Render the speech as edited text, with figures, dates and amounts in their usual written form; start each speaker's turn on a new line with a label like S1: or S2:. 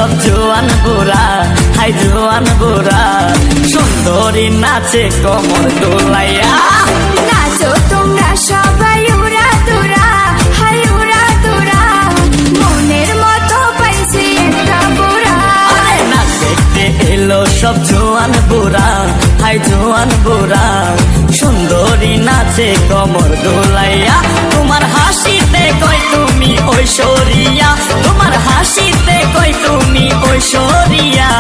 S1: সব জোয়ান বুড়া, হাই জোয়ান বুড়া, সুন্দরী নাচে কোমর দোলাইয়া।
S2: নাচো তোমরা সবাই উড়া দুরা, হাই উড়া দুরা, মনের মতো পাইছি একটা বুড়া।
S1: নাচ দেখতে এলো সব জোয়ান বুড়া, হাই জোয়ান বুড়া, সুন্দরী নাচে কোমর দোলাইয়া। তোমার হাসিতে কই তুমি ঐশ্বরিয়া, তোমার হাসিতে কই তুমি ঐশ্বরিয়া।